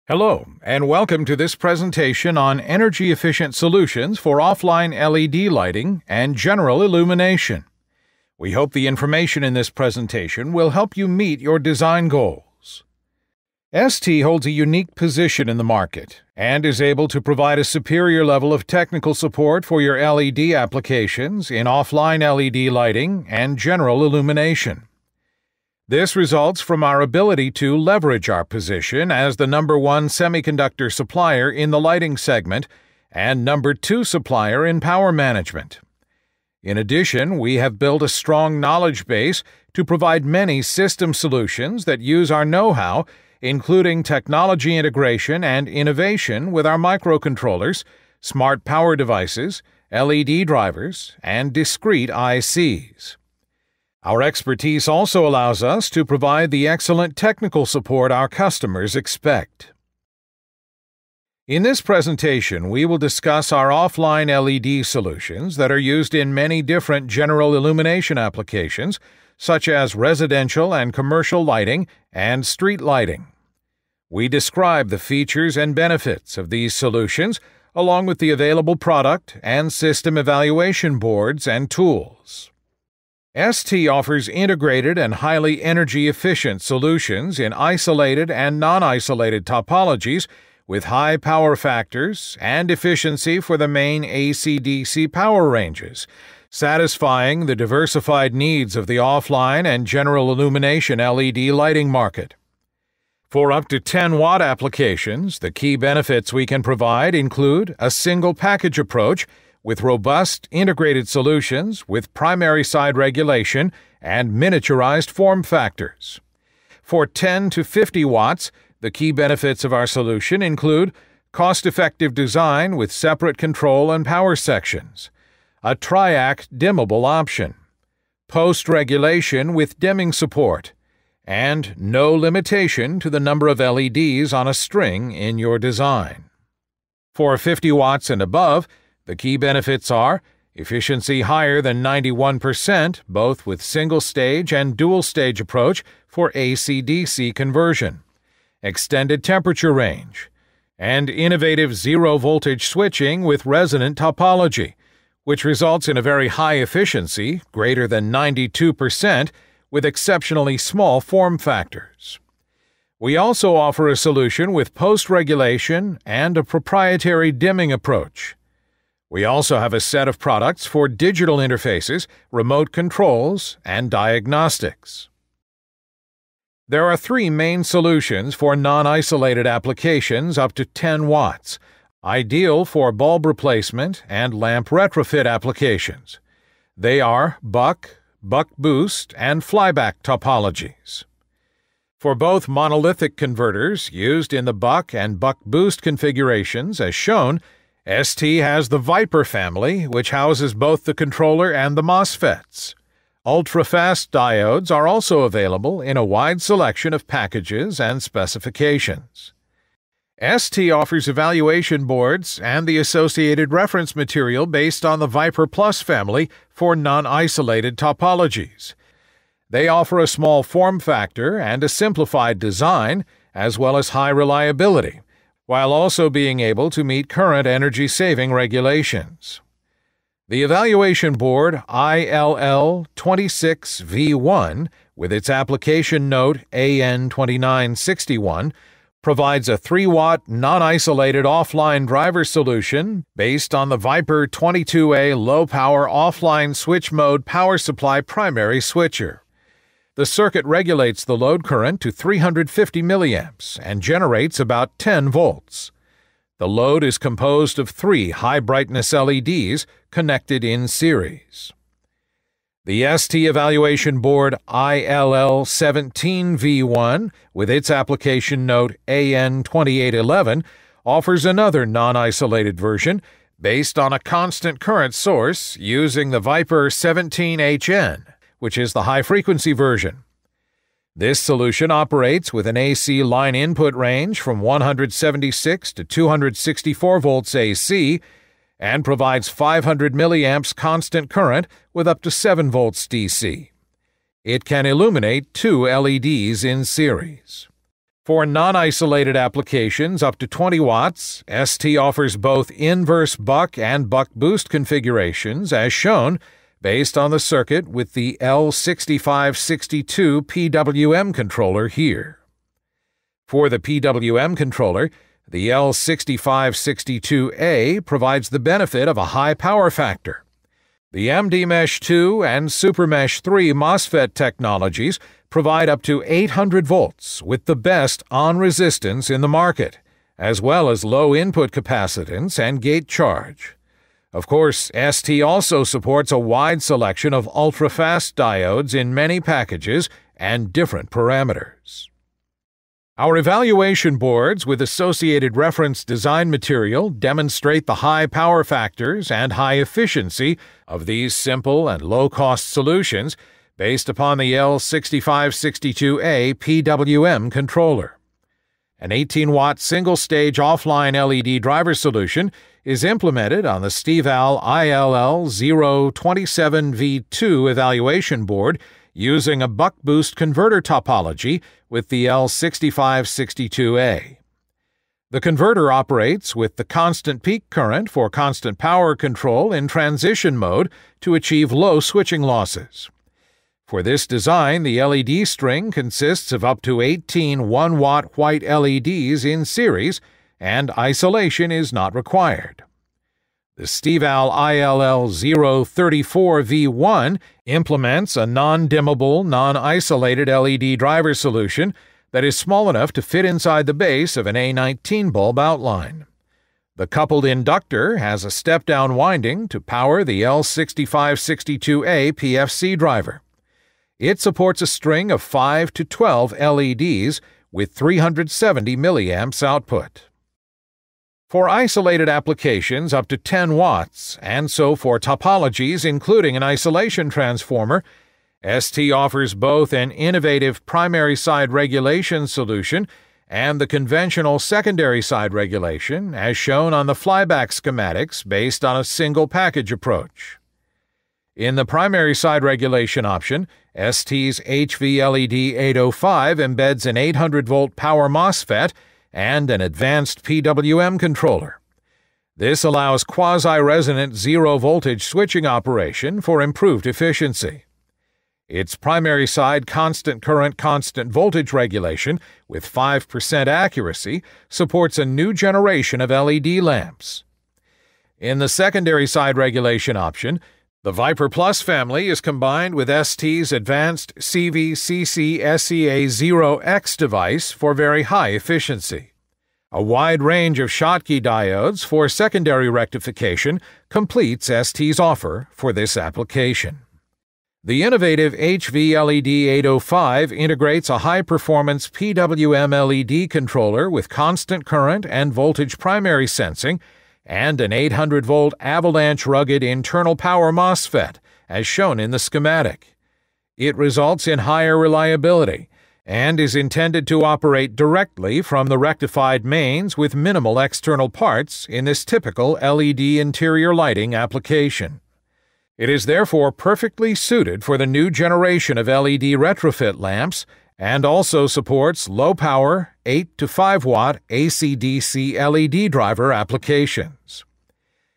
Hello, and welcome to this presentation on energy-efficient solutions for offline LED lighting and general illumination. We hope the information in this presentation will help you meet your design goals. ST holds a unique position in the market and is able to provide a superior level of technical support for your LED applications in offline LED lighting and general illumination. This results from our ability to leverage our position as the #1 semiconductor supplier in the lighting segment and #2 supplier in power management. In addition, we have built a strong knowledge base to provide many system solutions that use our know-how, including technology integration and innovation with our microcontrollers, smart power devices, LED drivers, and discrete ICs. Our expertise also allows us to provide the excellent technical support our customers expect. In this presentation, we will discuss our offline LED solutions that are used in many different general illumination applications, such as residential and commercial lighting and street lighting. We describe the features and benefits of these solutions, along with the available product and system evaluation boards and tools. ST offers integrated and highly energy-efficient solutions in isolated and non-isolated topologies with high power factors and efficiency for the main AC/DC power ranges, satisfying the diversified needs of the offline and general illumination LED lighting market. For up to 10-watt applications, the key benefits we can provide include a single package approach with robust integrated solutions with primary side regulation and miniaturized form factors. For 10 to 50 watts, the key benefits of our solution include cost-effective design with separate control and power sections, a tri-act dimmable option, post-regulation with dimming support, and no limitation to the number of LEDs on a string in your design. For 50 watts and above, the key benefits are efficiency higher than 91%, both with single-stage and dual-stage approach for AC/DC conversion, extended temperature range, and innovative zero-voltage switching with resonant topology, which results in a very high efficiency, greater than 92%, with exceptionally small form factors. We also offer a solution with post-regulation and a proprietary dimming approach. We also have a set of products for digital interfaces, remote controls, and diagnostics. There are 3 main solutions for non-isolated applications up to 10 watts, ideal for bulb replacement and lamp retrofit applications. They are buck boost, and flyback topologies. For both monolithic converters used in the buck and buck boost configurations as shown, ST has the VIPer family, which houses both the controller and the MOSFETs. Ultra-fast diodes are also available in a wide selection of packages and specifications. ST offers evaluation boards and the associated reference material based on the VIPerPlus family for non-isolated topologies. They offer a small form factor and a simplified design, as well as high reliability, while also being able to meet current energy-saving regulations. The evaluation board ILL26V1, with its application note AN2961, provides a 3-watt non-isolated offline driver solution based on the VIPer 22A low-power offline switch mode power supply primary switcher. The circuit regulates the load current to 350 milliamps and generates about 10 volts. The load is composed of 3 high-brightness LEDs connected in series. The ST evaluation board ILL17V1, with its application note AN2811, offers another non-isolated version based on a constant current source using the VIPer 17HN, which is the high-frequency version. This solution operates with an AC line input range from 176 to 264 volts AC and provides 500 milliamps constant current with up to 7 volts DC. It can illuminate 2 LEDs in series. For non-isolated applications up to 20 watts, ST offers both inverse buck and buck boost configurations as shown based on the circuit with the L6562 PWM controller here. For the PWM controller, the L6562A provides the benefit of a high power factor. The MD-Mesh2 and SuperMesh3 MOSFET technologies provide up to 800 volts with the best on-resistance in the market, as well as low input capacitance and gate charge. Of course, ST also supports a wide selection of ultra-fast diodes in many packages and different parameters. Our evaluation boards with associated reference design material demonstrate the high power factors and high efficiency of these simple and low-cost solutions based upon the L6562A PWM controller. An 18-watt single-stage offline LED driver solution is implemented on the STEVAL ILL027V2 evaluation board using a buck-boost converter topology with the L6562A. The converter operates with the constant peak current for constant power control in transition mode to achieve low switching losses. For this design, the LED string consists of up to 18 1-watt white LEDs in series, and isolation is not required. The STEVAL ILL034V1 implements a non-dimmable, non-isolated LED driver solution that is small enough to fit inside the base of an A19 bulb outline. The coupled inductor has a step-down winding to power the L6562A PFC driver. It supports a string of 5 to 12 LEDs with 370 milliamps output. For isolated applications up to 10 watts, and so for topologies including an isolation transformer, ST offers both an innovative primary side regulation solution and the conventional secondary side regulation as shown on the flyback schematics based on a single package approach. In the primary side regulation option, ST's HV-LED 805 embeds an 800-volt power MOSFET and an advanced PWM controller. This allows quasi-resonant zero-voltage switching operation for improved efficiency. Its primary side constant current constant voltage regulation with 5% accuracy supports a new generation of LED lamps. In the secondary side regulation option, the VIPerPlus family is combined with ST's advanced CVCC-SEA0X device for very high efficiency. A wide range of Schottky diodes for secondary rectification completes ST's offer for this application. The innovative HV-LED 805 integrates a high-performance PWM LED controller with constant current and voltage primary sensing and an 800-volt avalanche rugged internal power MOSFET, as shown in the schematic. It results in higher reliability and is intended to operate directly from the rectified mains with minimal external parts in this typical LED interior lighting application. It is therefore perfectly suited for the new generation of LED retrofit lamps and also supports low-power 8 to 5-watt AC/DC LED driver applications.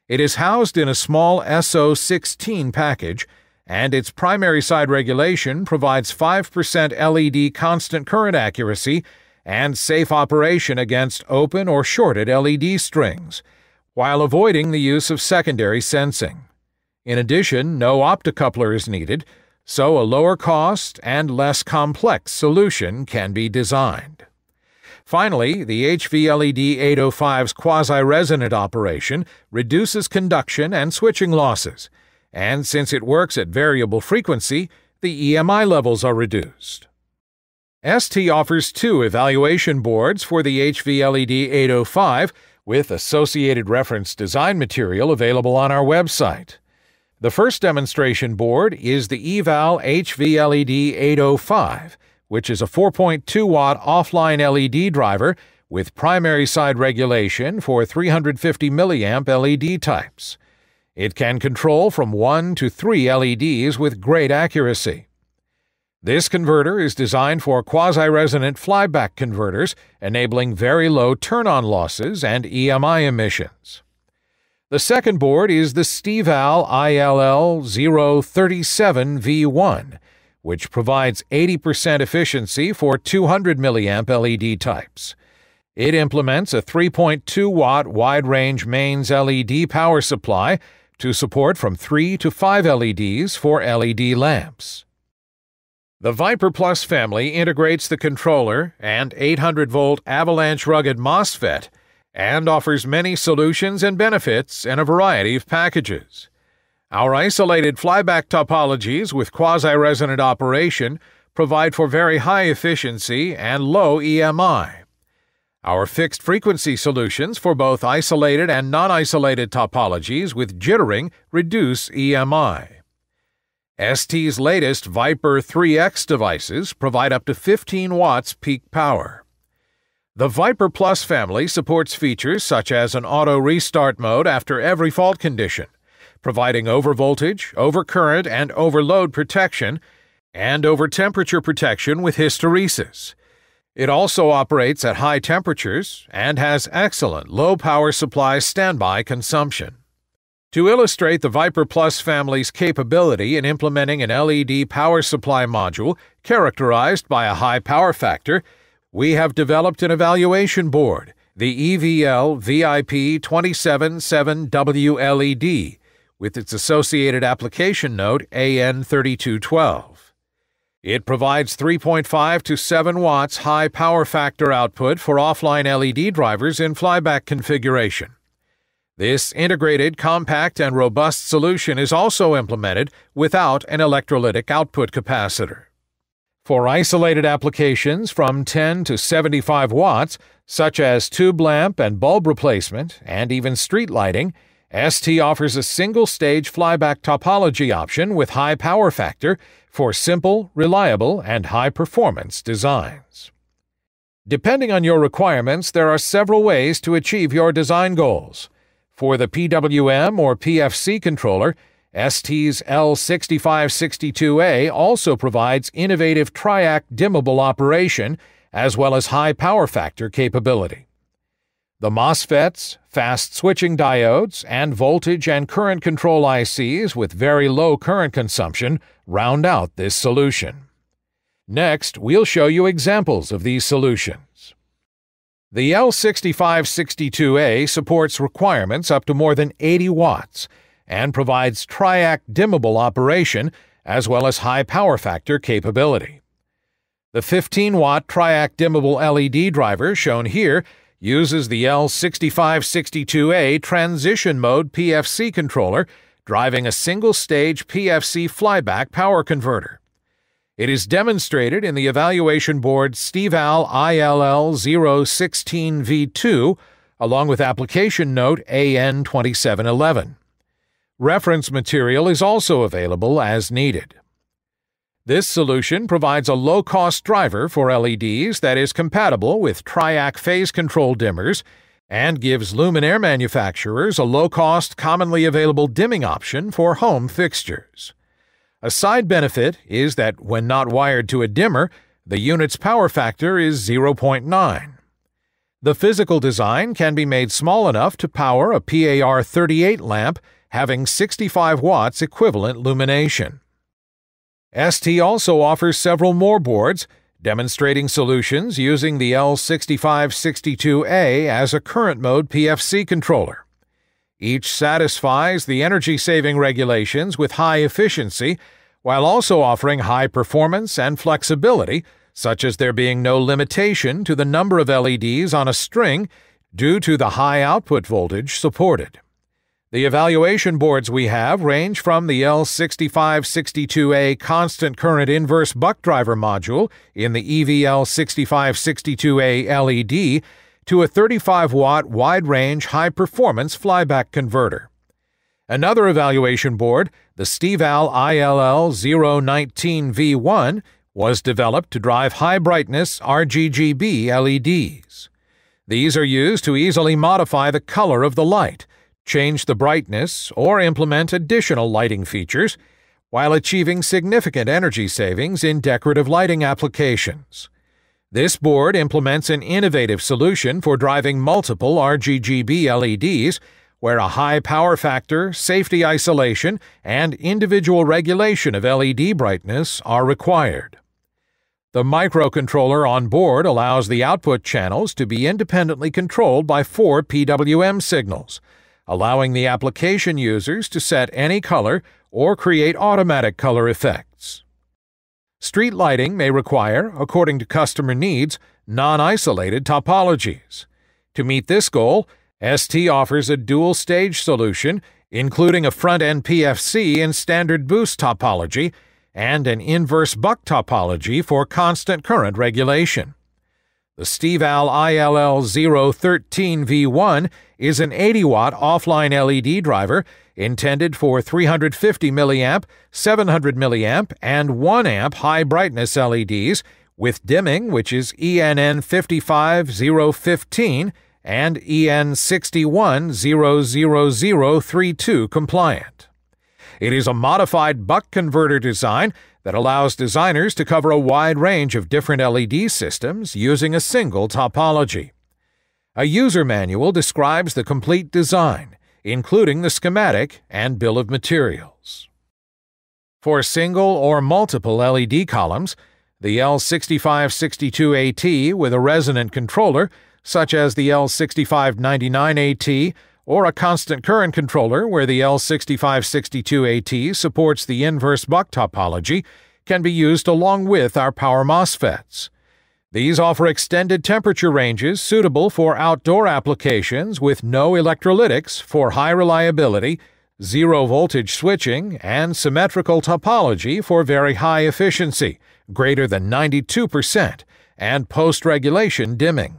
It is housed in a small SO16 package, and its primary side regulation provides 5% LED constant current accuracy and safe operation against open or shorted LED strings, while avoiding the use of secondary sensing. In addition, no optocoupler is needed, so a lower cost and less complex solution can be designed. Finally, the HV-LED 805's quasi-resonant operation reduces conduction and switching losses, and since it works at variable frequency, the EMI levels are reduced. ST offers 2 evaluation boards for the HV-LED 805 with associated reference design material available on our website. The first demonstration board is the eval HV-LED 805, which is a 4.2-watt offline LED driver with primary side regulation for 350 milliamp LED types. It can control from 1 to 3 LEDs with great accuracy. This converter is designed for quasi-resonant flyback converters, enabling very low turn-on losses and EMI emissions. The second board is the STEVAL ILL037V1, which provides 80% efficiency for 200 mA LED types. It implements a 3.2-watt wide-range mains LED power supply to support from 3 to 5 LEDs for LED lamps. The VIPerPlus family integrates the controller and 800-volt avalanche rugged MOSFET and offers many solutions and benefits in a variety of packages. Our isolated flyback topologies with quasi-resonant operation provide for very high efficiency and low EMI. Our fixed-frequency solutions for both isolated and non-isolated topologies with jittering reduce EMI. ST's latest Viper 3X devices provide up to 15 watts peak power. The VIPerPlus family supports features such as an auto restart mode after every fault condition, providing overvoltage, overcurrent, and overload protection, and over-temperature protection with hysteresis. It also operates at high temperatures and has excellent low-power supply standby consumption. To illustrate the VIPerPlus family's capability in implementing an LED power supply module characterized by a high power factor, we have developed an evaluation board, the eval VIP277W LED, with its associated application node AN3212. It provides 3.5 to 7 watts high power factor output for offline LED drivers in flyback configuration. This integrated, compact, and robust solution is also implemented without an electrolytic output capacitor. For isolated applications from 10 to 75 watts, such as tube lamp and bulb replacement, and even street lighting, ST offers a single-stage flyback topology option with high power factor for simple, reliable, and high-performance designs. Depending on your requirements, there are several ways to achieve your design goals. For the PWM or PFC controller, ST's L6562A also provides innovative triac dimmable operation as well as high power factor capability. The MOSFETs, fast switching diodes, and voltage and current control ICs with very low current consumption round out this solution. Next, we'll show you examples of these solutions. The L6562A supports requirements up to more than 80 watts and provides triac dimmable operation as well as high power factor capability. The 15-watt triac dimmable LED driver shown here uses the L6562A transition mode PFC controller, driving a single-stage PFC flyback power converter. It is demonstrated in the evaluation board STEVAL ILL016V2, along with application note AN2711. Reference material is also available as needed. This solution provides a low-cost driver for LEDs that is compatible with triac phase control dimmers and gives luminaire manufacturers a low-cost, commonly available dimming option for home fixtures. A side benefit is that when not wired to a dimmer, the unit's power factor is 0.9. The physical design can be made small enough to power a PAR38 lamp having 65 watts equivalent illumination. ST also offers several more boards, demonstrating solutions using the L6562A as a current mode PFC controller. Each satisfies the energy-saving regulations with high efficiency, while also offering high performance and flexibility, such as there being no limitation to the number of LEDs on a string due to the high output voltage supported. The evaluation boards we have range from the L6562A constant current inverse buck driver module in the EVL6562A LED to a 35-watt wide-range high-performance flyback converter. Another evaluation board, the STEVAL ILL019V1, was developed to drive high-brightness RGB LEDs. These are used to easily modify the color of the light, change the brightness, or implement additional lighting features, while achieving significant energy savings in decorative lighting applications. This board implements an innovative solution for driving multiple RGB LEDs, where a high power factor, safety isolation, and individual regulation of LED brightness are required. The microcontroller on board allows the output channels to be independently controlled by 4 PWM signals, allowing the application users to set any color or create automatic color effects. Street lighting may require, according to customer needs, non-isolated topologies. To meet this goal, ST offers a dual-stage solution, including a front-end PFC in standard boost topology and an inverse buck topology for constant current regulation. The STEVAL ILL013V1 is an 80-watt offline LED driver intended for 350 mA, 700 mA, and 1 amp high-brightness LEDs with dimming, which is ENN 55015 and EN 6100032 compliant. It is a modified buck converter design that allows designers to cover a wide range of different LED systems using a single topology. A user manual describes the complete design, including the schematic and bill of materials. For single or multiple LED columns, the L6562A with a resonant controller, such as the L6599A, or a constant current controller where the L6562A supports the inverse buck topology, can be used along with our power MOSFETs. These offer extended temperature ranges suitable for outdoor applications with no electrolytics for high reliability, zero voltage switching, and symmetrical topology for very high efficiency, greater than 92%, and post-regulation dimming.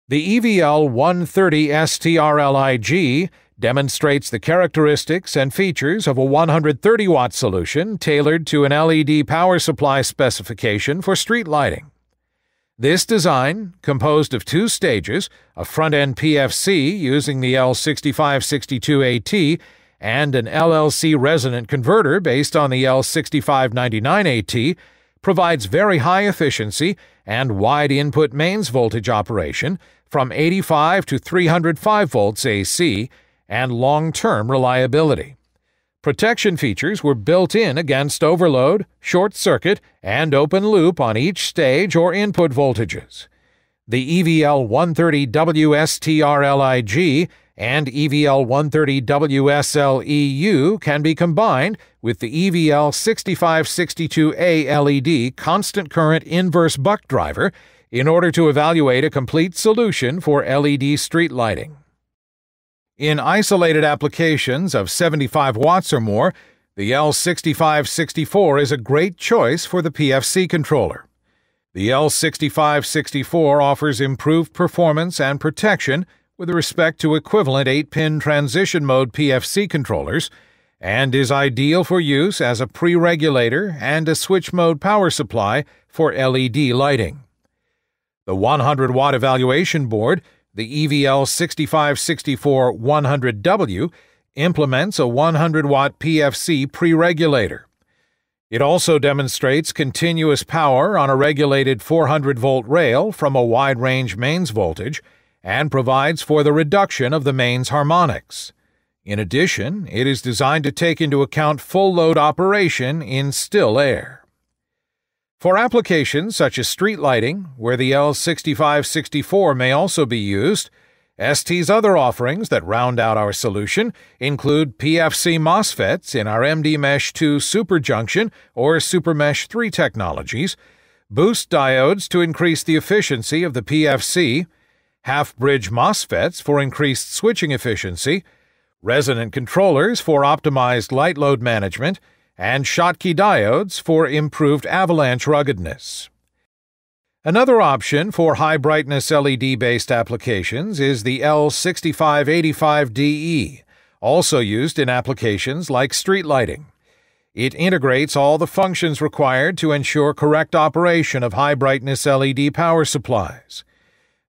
The eval 130 ST LIG demonstrates the characteristics and features of a 130-watt solution tailored to an LED power supply specification for street lighting. This design, composed of 2 stages, a front-end PFC using the L6562A and an LLC resonant converter based on the L6599A, provides very high efficiency and wide input mains voltage operation from 85 to 305 volts AC and long-term reliability. Protection features were built in against overload, short circuit, and open loop on each stage or input voltages. The eval 130W STRLIG and eval 130W SLEU can be combined with the eval 6562A LED constant current inverse buck driver in order to evaluate a complete solution for LED street lighting. In isolated applications of 75 watts or more, the L6564 is a great choice for the PFC controller. The L6564 offers improved performance and protection with respect to equivalent 8-pin transition mode PFC controllers and is ideal for use as a pre-regulator and a switch mode power supply for LED lighting. The 100-watt evaluation board, the eval 6564 100W, implements a 100-watt PFC pre-regulator. It also demonstrates continuous power on a regulated 400-volt rail from a wide-range mains voltage and provides for the reduction of the mains harmonics. In addition, it is designed to take into account full load operation in still air. For applications such as street lighting, where the L6564 may also be used, ST's other offerings that round out our solution include PFC MOSFETs in our MD-Mesh2 Superjunction or SuperMesh 3 technologies, boost diodes to increase the efficiency of the PFC, half-bridge MOSFETs for increased switching efficiency, resonant controllers for optimized light load management, and Schottky diodes for improved avalanche ruggedness. Another option for high-brightness LED-based applications is the L6585DE, also used in applications like street lighting. It integrates all the functions required to ensure correct operation of high-brightness LED power supplies.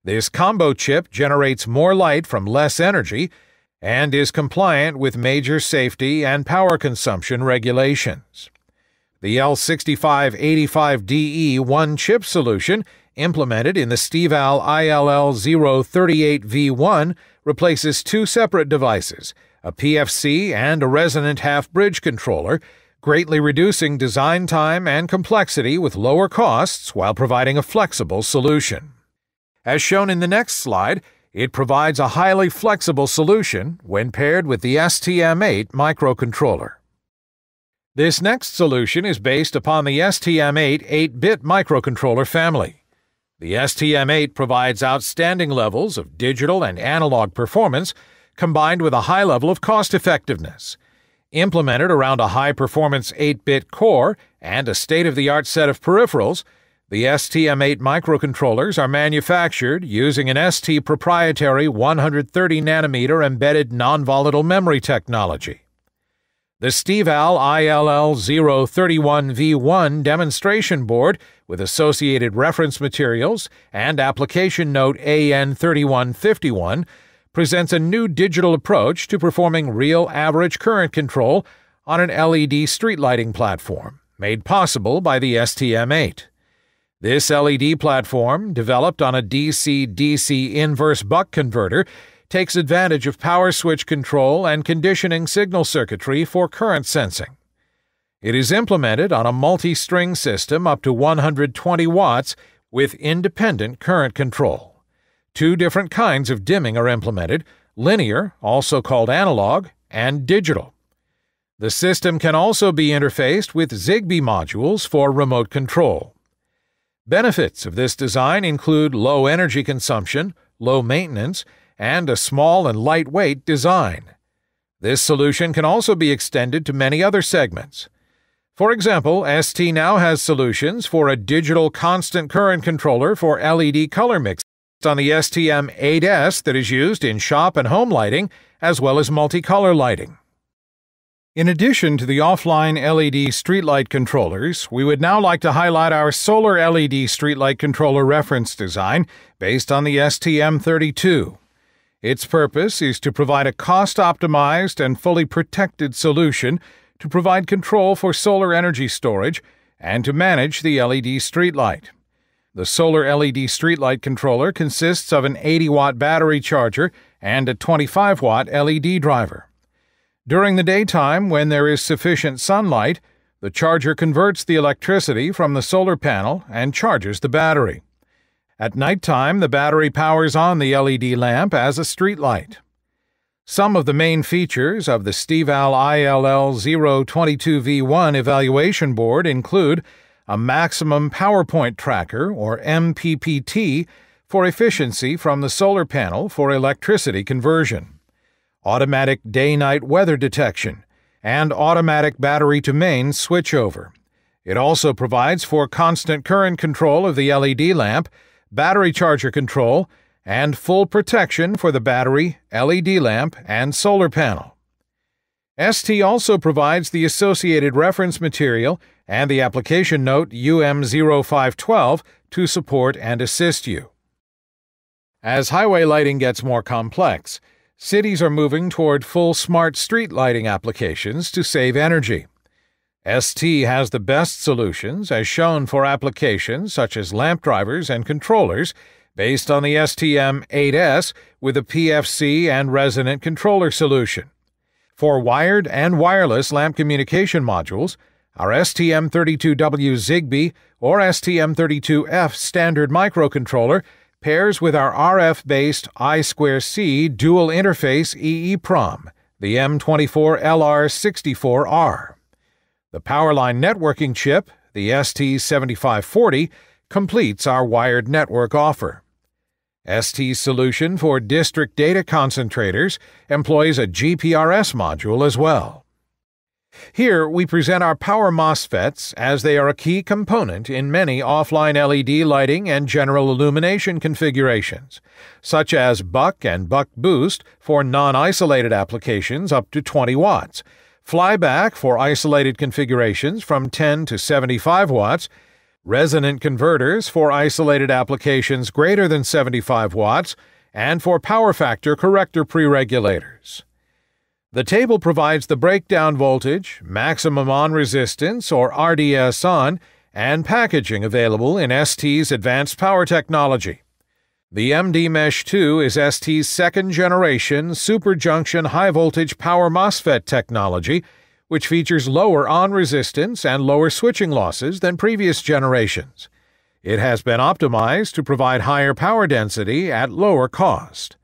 This combo chip generates more light from less energy and is compliant with major safety and power consumption regulations. The L6585DE one-chip solution, implemented in the STEVAL ILL038V1, replaces two separate devices, a PFC and a resonant half-bridge controller, greatly reducing design time and complexity with lower costs while providing a flexible solution. As shown in the next slide, it provides a highly flexible solution when paired with the STM8 microcontroller. This next solution is based upon the STM8 8-bit microcontroller family. The STM8 provides outstanding levels of digital and analog performance combined with a high level of cost-effectiveness. Implemented around a high-performance 8-bit core and a state-of-the-art set of peripherals, the STM8 microcontrollers are manufactured using an ST proprietary 130-nanometer embedded non-volatile memory technology. The STEVAL ILL031V1 demonstration board with associated reference materials and application note AN3151 presents a new digital approach to performing real average current control on an LED street lighting platform, made possible by the STM8. This LED platform, developed on a DC-DC inverse buck converter, takes advantage of power switch control and conditioning signal circuitry for current sensing. It is implemented on a multi-string system up to 120 watts with independent current control. Two different kinds of dimming are implemented, linear, also called analog, and digital. The system can also be interfaced with Zigbee modules for remote control. Benefits of this design include low energy consumption, low maintenance, and a small and lightweight design. This solution can also be extended to many other segments. For example, ST now has solutions for a digital constant current controller for LED color mix on the STM8S that is used in shop and home lighting, as well as multicolor lighting. In addition to the offline LED streetlight controllers, we would now like to highlight our solar LED streetlight controller reference design based on the STM32. Its purpose is to provide a cost-optimized and fully protected solution to provide control for solar energy storage and to manage the LED streetlight. The solar LED streetlight controller consists of an 80-watt battery charger and a 25-watt LED driver. During the daytime, when there is sufficient sunlight, the charger converts the electricity from the solar panel and charges the battery. At nighttime, the battery powers on the LED lamp as a streetlight. Some of the main features of the STEVAL ILL022V1 evaluation board include a maximum power point tracker, or MPPT, for efficiency from the solar panel for electricity conversion, automatic day-night weather detection, and automatic battery-to-mains switchover. It also provides for constant current control of the LED lamp, battery charger control, and full protection for the battery, LED lamp, and solar panel. ST also provides the associated reference material and the application note UM0512 to support and assist you. As highway lighting gets more complex, cities are moving toward full smart street lighting applications to save energy. ST has the best solutions as shown for applications such as lamp drivers and controllers based on the STM8S with a PFC and resonant controller solution. For wired and wireless lamp communication modules, our STM32W Zigbee or STM32F standard microcontroller pairs with our RF-based I2C dual interface EEPROM, the M24LR64R. The Powerline networking chip, the ST7540, completes our wired network offer. ST's solution for district data concentrators employs a GPRS module as well. Here we present our power MOSFETs as they are a key component in many offline LED lighting and general illumination configurations, such as buck and buck boost for non-isolated applications up to 20 watts, flyback for isolated configurations from 10 to 75 watts, resonant converters for isolated applications greater than 75 watts, and for power factor corrector preregulators. The table provides the breakdown voltage, maximum on resistance or RDS on, and packaging available in ST's advanced power technology. The MD-Mesh2 is ST's second-generation superjunction high-voltage power MOSFET technology, which features lower on-resistance and lower switching losses than previous generations. It has been optimized to provide higher power density at lower cost.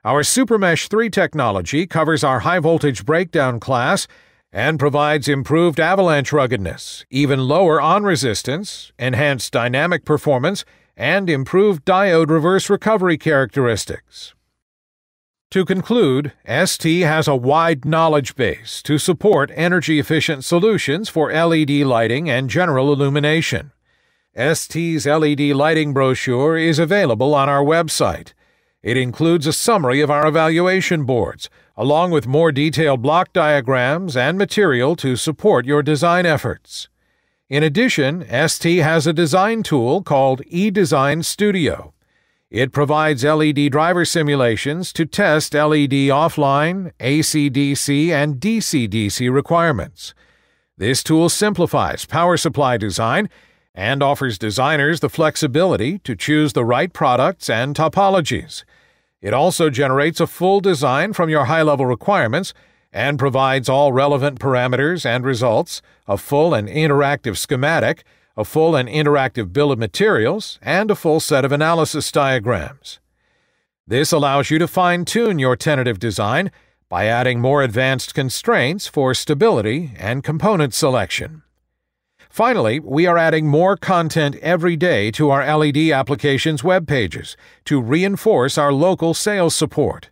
Our SuperMesh 3 technology covers our high-voltage breakdown class and provides improved avalanche ruggedness, even lower on-resistance, enhanced dynamic performance, and improved diode reverse recovery characteristics. To conclude, ST has a wide knowledge base to support energy-efficient solutions for LED lighting and general illumination. ST's LED lighting brochure is available on our website. It includes a summary of our evaluation boards, along with more detailed block diagrams and material to support your design efforts. In addition, ST has a design tool called eDesign Studio. It provides LED driver simulations to test LED offline, AC-DC, and DC-DC requirements. This tool simplifies power supply design and offers designers the flexibility to choose the right products and topologies. It also generates a full design from your high-level requirements and provides all relevant parameters and results, a full and interactive schematic, a full and interactive bill of materials, and a full set of analysis diagrams. This allows you to fine-tune your tentative design by adding more advanced constraints for stability and component selection. Finally, we are adding more content every day to our LED applications web pages to reinforce our local sales support.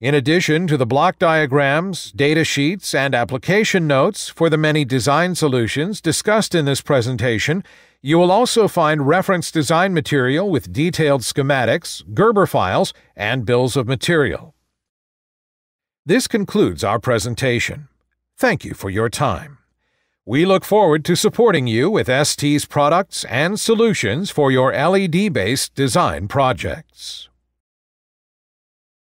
In addition to the block diagrams, data sheets, and application notes for the many design solutions discussed in this presentation, you will also find reference design material with detailed schematics, Gerber files, and bills of material. This concludes our presentation. Thank you for your time. We look forward to supporting you with ST's products and solutions for your LED-based design projects.